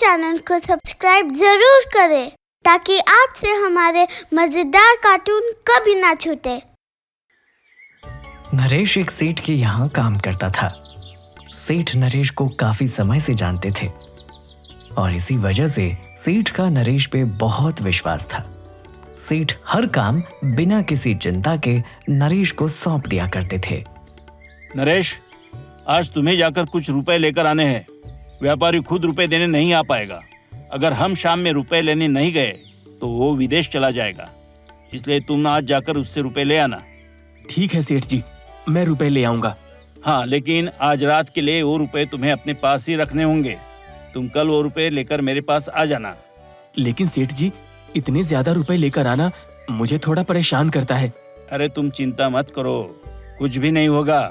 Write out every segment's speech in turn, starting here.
Channel को subscribe जरूर करें ताकि आपसे हमारे मजेदार कार्टून कभी ना छूटे। नरेश एक सेठ के यहाँ काम करता था। सेठ नरेश को काफी समय से जानते थे और इसी वजह से सेठ का नरेश पे बहुत विश्वास था। सेठ हर काम बिना किसी चिंता के नरेश को सौंप दिया करते थे। नरेश, आज तुम्हें जाकर कुछ रुपए लेकर आने हैं। व्यापारी खुद रुपए देने नहीं आ पाएगा। अगर हम शाम में रुपए लेने नहीं गए तो वो विदेश चला जाएगा, इसलिए तुम आज जाकर उससे रुपए ले आना। ठीक है सेठ जी, मैं रुपए ले आऊंगा। हाँ, लेकिन आज रात के लिए वो रुपए तुम्हें अपने पास ही रखने होंगे। तुम कल वो रुपए लेकर मेरे पास आ जाना। लेकिन सेठ जी, इतने ज्यादा रुपए लेकर आना मुझे थोड़ा परेशान करता है। अरे तुम चिंता मत करो, कुछ भी नहीं होगा।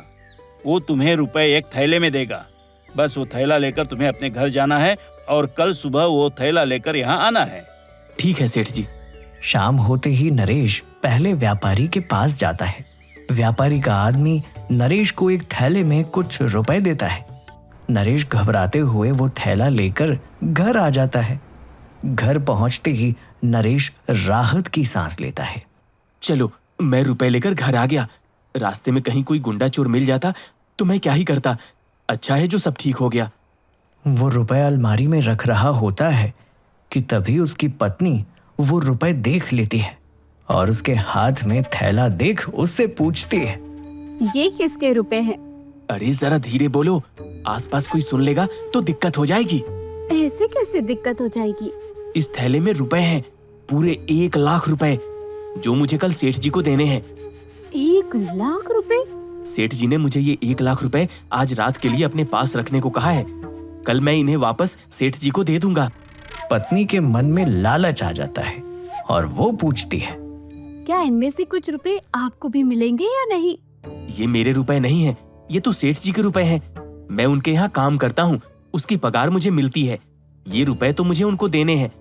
वो तुम्हें रुपए एक थैले में देगा। बस वो थैला लेकर तुम्हें अपने घर जाना है और कल सुबह वो थैला लेकर यहाँ आना है। ठीक है सेठ जी। शाम होते ही नरेश पहले व्यापारी के पास जाता है। व्यापारी का आदमी नरेश को एक थैले में कुछ रुपए देता है। नरेश घबराते हुए वो थैला लेकर घर आ जाता है। घर पहुंचते ही नरेश राहत की सांस लेता है। चलो, मैं रुपए लेकर घर आ गया। रास्ते में कहीं कोई गुंडा चोर मिल जाता तो मैं क्या ही करता। अच्छा है जो सब ठीक हो गया। वो रुपए अलमारी में रख रहा होता है कि तभी उसकी पत्नी वो रुपए देख लेती है और उसके हाथ में थैला देख उससे पूछती है, ये किसके रुपए हैं? अरे जरा धीरे बोलो, आसपास कोई सुन लेगा तो दिक्कत हो जाएगी। ऐसे कैसे दिक्कत हो जाएगी? इस थैले में रुपए हैं, पूरे 1 लाख रुपए, जो मुझे कल सेठ जी को देने हैं। 1 लाख रुपए? सेठ जी ने मुझे ये 1 लाख रुपए आज रात के लिए अपने पास रखने को कहा है। कल मैं इन्हें वापस सेठ जी को दे दूंगा। पत्नी के मन में लालच आ जाता है और वो पूछती है, क्या इनमें से कुछ रुपए आपको भी मिलेंगे या नहीं? ये मेरे रुपए नहीं हैं, ये तो सेठ जी के रुपए हैं। मैं उनके यहाँ काम करता हूँ, उसकी पगार मुझे मिलती है। ये रुपए तो मुझे उनको देने हैं,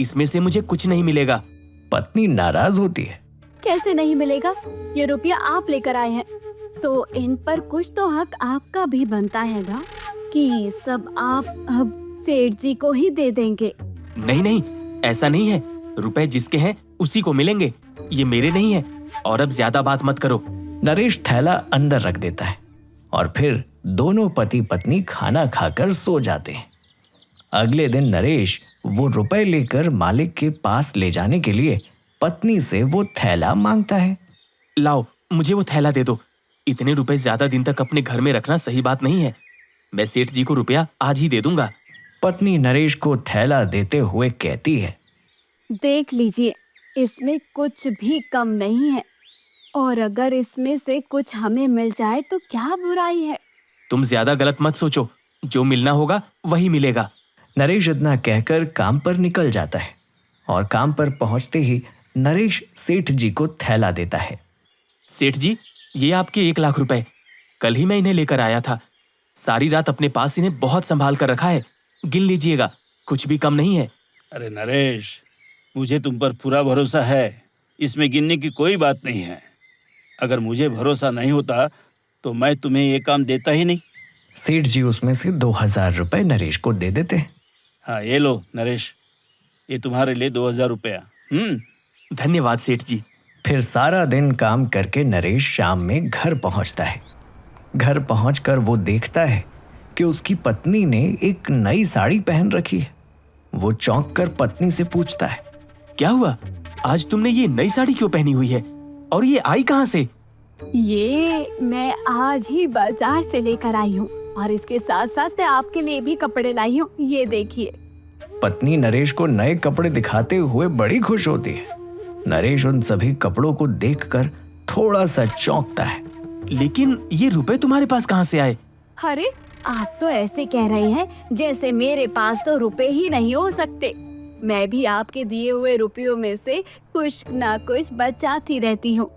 इसमें से मुझे कुछ नहीं मिलेगा। पत्नी नाराज होती है। कैसे नहीं मिलेगा? ये रुपया आप लेकर आए हैं तो इन पर कुछ तो हक आपका भी बनता है ना, कि सब आप अब सेठ जी को ही दे देंगे। नहीं नहीं, ऐसा नहीं है। रुपए जिसके हैं उसी को मिलेंगे, ये मेरे नहीं है। और अब ज्यादा बात मत करो। नरेश थैला अंदर रख देता है और फिर दोनों पति पत्नी खाना खाकर सो जाते हैं। अगले दिन नरेश वो रुपए लेकर मालिक के पास ले जाने के लिए पत्नी से वो थैला मांगता है। लाओ, मुझे वो थैला दे दो। इतने रुपए ज्यादा दिन तक अपने घर में रखना सही बात नहीं है। मैं सेठ जी को रुपया आज ही दे दूंगा। पत्नी नरेश को थैला देते हुए कहती है, देख लीजिए, इसमें कुछ भी कम नहीं है और अगर इसमें से कुछ हमें मिल जाए तो क्या बुराई है। तुम ज्यादा गलत मत सोचो, जो मिलना होगा वही मिलेगा। नरेश इतना कहकर काम पर निकल जाता है और काम पर पहुंचते ही नरेश सेठ जी को थैला देता है। सेठ जी, ये आपके 1 लाख रुपए, कल ही मैं इन्हें लेकर आया था। सारी रात अपने पास इन्हें बहुत संभाल कर रखा है। गिन लीजिएगा, कुछ भी कम नहीं है। अरे नरेश, मुझे तुम पर पूरा भरोसा है, इसमें गिनने की कोई बात नहीं है। अगर मुझे भरोसा नहीं होता तो मैं तुम्हें ये काम देता ही नहीं। सेठ जी उसमें से 2000 रुपए नरेश को दे देते हैं। हाँ, ये लो नरेश, ये तुम्हारे लिए 2000 रुपया। धन्यवाद सेठ जी। फिर सारा दिन काम करके नरेश शाम में घर पहुंचता है। घर पहुंचकर वो देखता है कि उसकी पत्नी ने एक नई साड़ी पहन रखी है। वो चौंक कर पत्नी से पूछता है, क्या हुआ? आज तुमने ये नई साड़ी क्यों पहनी हुई है और ये आई कहाँ से? ये मैं आज ही बाजार से लेकर आई हूँ और इसके साथ साथ मैं आपके लिए भी कपड़े लाई हूँ, ये देखिए। पत्नी नरेश को नए कपड़े दिखाते हुए बड़ी खुश होती है। नरेश उन सभी कपड़ों को देखकर थोड़ा सा चौंकता है। लेकिन ये रुपए तुम्हारे पास कहाँ से आए? अरे, आप तो ऐसे कह रहे हैं जैसे मेरे पास तो रुपए ही नहीं हो सकते। मैं भी आपके दिए हुए रुपयों में से कुछ ना कुछ बचाती रहती हूँ।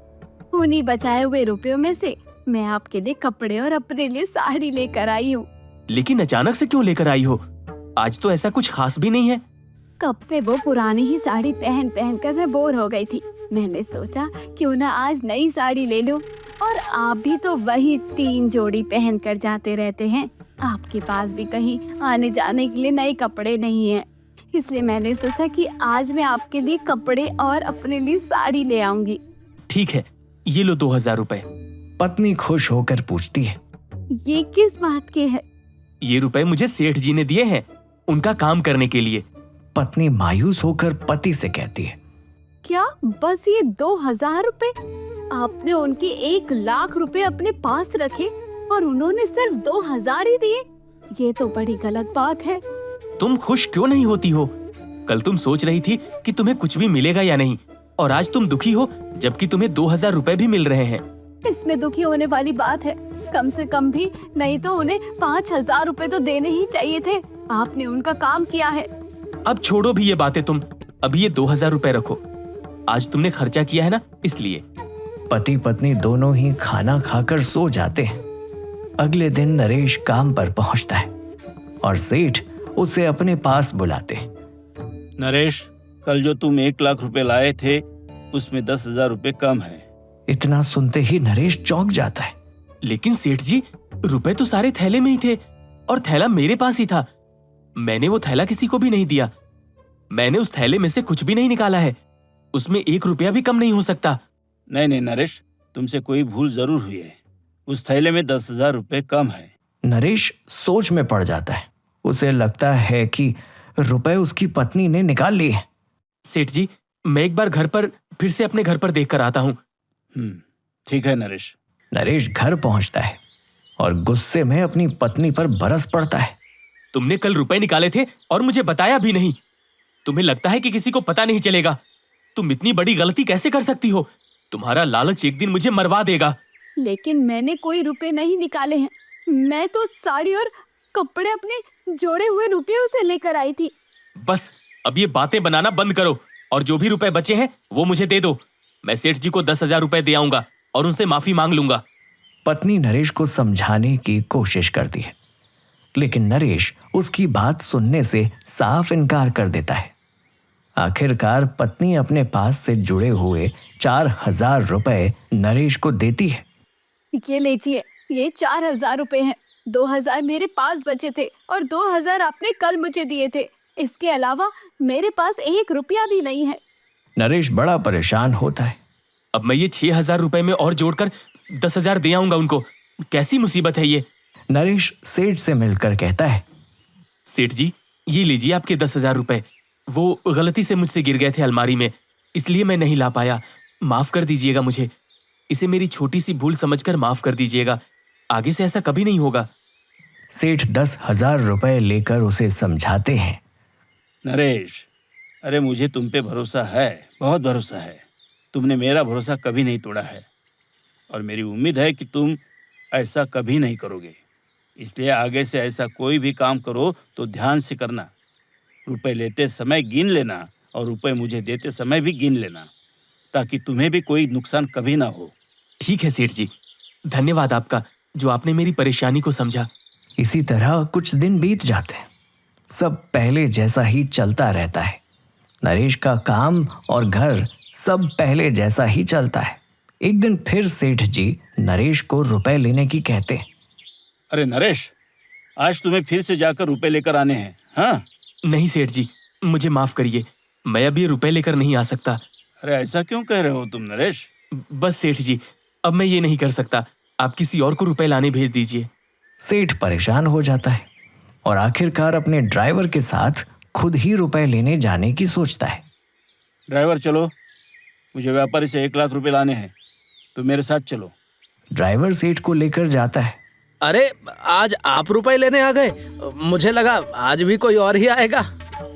उन्हीं बचाए हुए रुपयों में से मैं आपके लिए कपड़े और अपने लिए साड़ी लेकर आई हूँ। लेकिन अचानक से क्यों लेकर आई हो? आज तो ऐसा कुछ खास भी नहीं है। कब से वो पुरानी ही साड़ी पहन पहन कर मैं बोर हो गई थी। मैंने सोचा क्यों ना आज नई साड़ी ले लूं। और आप भी तो वही 3 जोड़ी पहन कर जाते रहते हैं, आपके पास भी कहीं आने जाने के लिए नए कपड़े नहीं हैं, इसलिए मैंने सोचा कि आज मैं आपके लिए कपड़े और अपने लिए साड़ी ले आऊंगी। ठीक है, ये लो 2000 रुपए। पत्नी खुश होकर पूछती है, ये किस बात के है? ये रुपए मुझे सेठ जी ने दिए हैं, उनका काम करने के लिए। पत्नी मायूस होकर पति से कहती है, क्या बस ये 2000 रुपए? आपने उनके 1 लाख रुपए अपने पास रखे और उन्होंने सिर्फ 2000 ही दिए? ये तो बड़ी गलत बात है। तुम खुश क्यों नहीं होती हो? कल तुम सोच रही थी कि तुम्हें कुछ भी मिलेगा या नहीं, और आज तुम दुखी हो जबकि तुम्हें 2000 रुपए भी मिल रहे हैं। इसमें दुखी होने वाली बात है? कम से कम भी नहीं तो उन्हें 5000 रुपए तो देने ही चाहिए थे। आपने उनका काम किया है। अब छोड़ो भी ये बातें तुम, अभी ये 2000 रुपए रखो। आज तुमने खर्चा किया है ना, इसलिए। पति पत्नी दोनों ही खाना खाकर सो जाते हैं। अगले दिन नरेश काम पर पहुंचता है और सेठ उसे अपने पास बुलाते हैं। नरेश, कल जो तुम 1 लाख रुपए लाए थे उसमें 10,000 रुपए कम है। इतना सुनते ही नरेश चौंक जाता है। लेकिन सेठ जी, रुपए तो सारे थैले में ही थे और थैला मेरे पास ही था। मैंने वो थैला किसी को भी नहीं दिया। मैंने उस थैले में से कुछ भी नहीं निकाला है। उसमें 1 रुपया भी कम नहीं हो सकता। नहीं नरेश, तुमसे कोई भूल जरूर हुई है। उस थैले में 10,000 रुपए कम है। नरेश सोच में पड़ जाता है। उसे लगता है कि रुपए उसकी पत्नी ने निकाल लिए। सेठ जी, मैं एक बार घर पर फिर से अपने घर पर देख कर आता हूँ। ठीक है नरेश। नरेश घर पहुंचता है और गुस्से में अपनी पत्नी पर बरस पड़ता है। तुमने कल रुपए निकाले थे और मुझे बताया भी नहीं। तुम्हें लगता है कि किसी को पता नहीं चलेगा? तुम इतनी बड़ी गलती कैसे कर सकती हो? तुम्हारा लालच एक दिन मुझे मरवा देगा। लेकिन मैंने कोई रुपए नहीं निकाले हैं। मैं तो साड़ी और कपड़े अपने जोड़े हुए रुपयों से लेकर आई थी। बस अब ये बातें बनाना बंद करो और जो भी रुपए बचे हैं वो मुझे दे दो। मैं सेठ जी को 10,000 रुपए दे आऊंगा और उनसे माफी मांग लूंगा। पत्नी नरेश को समझाने की कोशिश करती है, लेकिन नरेश उसकी बात सुनने से साफ इनकार कर देता है। आखिरकार पत्नी अपने पास से जुड़े हुए 4,000 रुपए नरेश को देती है। ये लीजिए, ये 4,000 रुपए हैं। 2,000 मेरे पास बचे थे और 2,000 आपने कल मुझे दिए थे। इसके अलावा मेरे पास 1 रुपया भी नहीं है। नरेश बड़ा परेशान होता है। अब मैं ये 6,000 रुपए में और जोड़कर 10,000 दे आऊंगा उनको। कैसी मुसीबत है ये? नरेश सेठ से मिलकर कहता है, सेठ जी, ये लीजिए आपके 10,000 रुपए। वो गलती से मुझसे गिर गए थे अलमारी में, इसलिए मैं नहीं ला पाया। माफ कर दीजिएगा मुझे। इसे मेरी छोटी सी भूल समझकर माफ कर दीजिएगा। आगे से ऐसा कभी नहीं होगा। सेठ 10,000 रुपए लेकर उसे समझाते हैं। नरेश, अरे मुझे तुम पे भरोसा है, बहुत भरोसा है। तुमने मेरा भरोसा कभी नहीं तोड़ा है और मेरी उम्मीद है कि तुम ऐसा कभी नहीं करोगे। इसलिए आगे से ऐसा कोई भी काम करो तो ध्यान से करना। रुपए लेते समय गिन लेना और रुपए मुझे देते समय भी गिन लेना, ताकि तुम्हें भी कोई नुकसान कभी ना हो। ठीक है सेठ जी, धन्यवाद आपका जो आपने मेरी परेशानी को समझा। इसी तरह कुछ दिन बीत जाते हैं। सब पहले जैसा ही चलता रहता है। नरेश का काम और घर सब पहले जैसा ही चलता है। एक दिन फिर सेठ जी नरेश को रुपए लेने की कहते हैं। अरे नरेश, आज तुम्हें फिर से जाकर रुपए लेकर आने हैं। हाँ? नहीं सेठ जी, मुझे माफ करिए। मैं अब ये रुपए लेकर नहीं आ सकता। अरे ऐसा क्यों कह रहे हो तुम नरेश? बस सेठ जी, अब मैं ये नहीं कर सकता। आप किसी और को रुपए लाने भेज दीजिए। सेठ परेशान हो जाता है और आखिरकार अपने ड्राइवर के साथ खुद ही रुपए लेने जाने की सोचता है। ड्राइवर चलो, मुझे व्यापारी से 1 लाख रुपए लाने हैं, तो मेरे साथ चलो। ड्राइवर सेठ को लेकर जाता है। अरे आज आप रुपए लेने आ गए? मुझे लगा आज भी कोई और ही आएगा।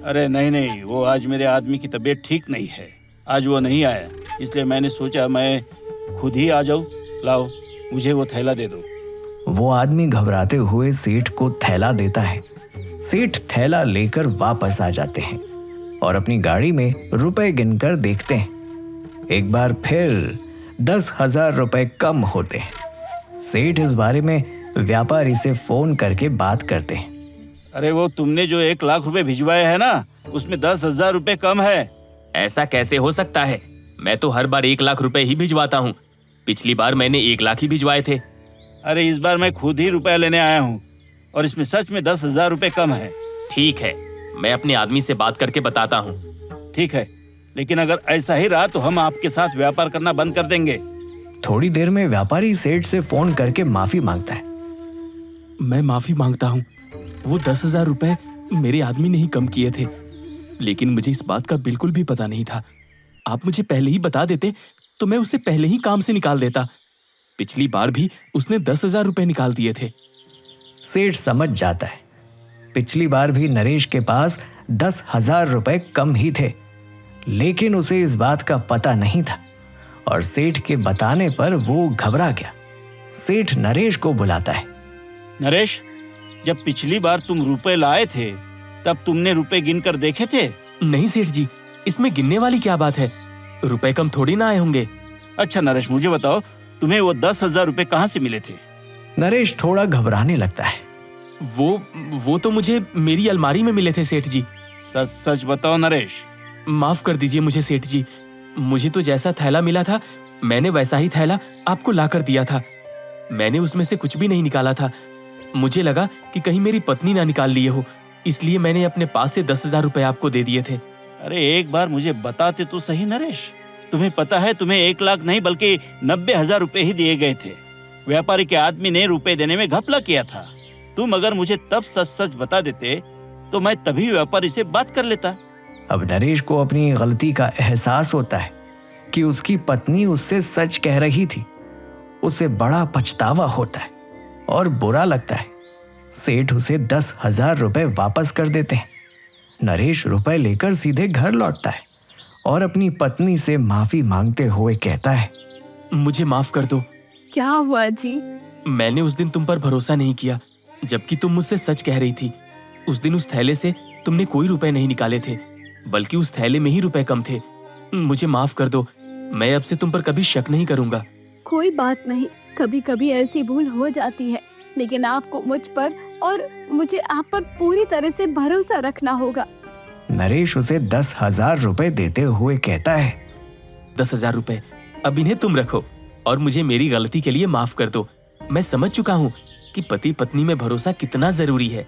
अरे नहीं, वो आज मेरे आदमी की तबीयत ठीक नहीं है, आज वो नहीं आया, इसलिए मैंने सोचा मैं खुद ही आ जाऊं। लाओ, मुझे वो थैला दे दो। वो आदमी घबराते हुए सेठ को थैला देता है। सेठ थैला लेकर वापस आ जाते हैं और अपनी गाड़ी में रुपए गिनकर देखते हैं। एक बार फिर 10,000 रुपए कम होते हैं। सेठ इस बारे में व्यापारी से फोन करके बात करते हैं। अरे वो तुमने जो 1 लाख रुपए भिजवाए हैं ना, उसमें 10,000 रुपए कम है। ऐसा कैसे हो सकता है? मैं तो हर बार 1 लाख रुपए ही भिजवाता हूँ। पिछली बार मैंने 1 लाख ही भिजवाए थे। अरे इस बार मैं खुद ही रुपए लेने आया हूँ। और इसमें सच में 10,000 रुपए कम है। ठीक है, मैं अपने आदमी से बात करके बताता हूँ। ठीक है, लेकिन अगर ऐसा ही रहा तो हम आपके साथ व्यापार करना बंद कर देंगे। थोड़ी देर में व्यापारी सेठ से फोन करके माफी मांगता है। मैं माफी मांगता हूँ। वो 10,000 रुपए मेरे आदमी ने ही कम किए थे, लेकिन मुझे इस बात का बिल्कुल भी पता नहीं था। आप मुझे पहले ही बता देते तो मैं उसे पहले ही काम से निकाल देता। पिछली बार भी उसने 10,000 रुपए निकाल दिए थे। सेठ समझ जाता है पिछली बार भी नरेश के पास 10,000 रुपए कम ही थे, लेकिन उसे इस बात का पता नहीं था और सेठ के बताने पर वो घबरा गया। सेठ नरेश को बुलाता है। नरेश, जब पिछली बार तुम रुपए लाए थे तब तुमने रुपए गिनकर देखे थे? नहीं सेठ जी, इसमें गिनने वाली क्या बात है? रुपए कम थोड़ी ना आए होंगे। अच्छा नरेश, मुझे बताओ तुम्हें वो 10,000 रुपए कहाँ से मिले थे? नरेश थोड़ा घबराने लगता है। वो तो मुझे मेरी अलमारी में मिले थे सेठ जी। सच सच बताओ नरेश। माफ कर दीजिए मुझे सेठ जी। मुझे तो जैसा थैला मिला था मैंने वैसा ही थैला आपको लाकर दिया था। मैंने उसमें से कुछ भी नहीं निकाला था। मुझे लगा कि कहीं मेरी पत्नी ना निकाल लिए हो, इसलिए मैंने अपने पास से 10,000 रुपए आपको दे दिए थे। अरे एक बार मुझे बताते तो सही नरेश। तुम्हें पता है तुम्हें 1 लाख नहीं बल्कि 90,000 रुपए ही दिए गए थे। व्यापारी के आदमी ने रुपए देने में घपला किया था। तुम अगर मुझे तब सच सच बता देते तो मैं तभी व्यापारी से बात कर लेता। अब नरेश को अपनी गलती का एहसास होता है कि उसकी पत्नी उससे सच कह रही थी। उसे बड़ा पछतावा होता है और बुरा लगता है। सेठ उसे 10,000 रुपए वापस कर देते हैं। नरेश रुपए लेकर सीधे घर लौटता है और अपनी पत्नी से माफी मांगते हुए कहता है, मुझे माफ कर दो। क्या हुआ जी? मैंने उस दिन तुम पर भरोसा नहीं किया, जबकि तुम मुझसे सच कह रही थी। उस दिन उस थैले से तुमने कोई रुपए नहीं निकाले थे, बल्कि उस थैले में ही रुपए कम थे। मुझे माफ कर दो। मैं अब से तुम पर कभी शक नहीं करूंगा। कोई बात नहीं, कभी कभी ऐसी भूल हो जाती है, लेकिन आपको मुझ पर और मुझे आप पर पूरी तरह से भरोसा रखना होगा। नरेश उसे 10,000 रुपए देते हुए कहता है, 10,000 रुपए अब इन्हें तुम रखो और मुझे मेरी गलती के लिए माफ कर दो। मैं समझ चुका हूँ कि पति पत्नी में भरोसा कितना जरूरी है।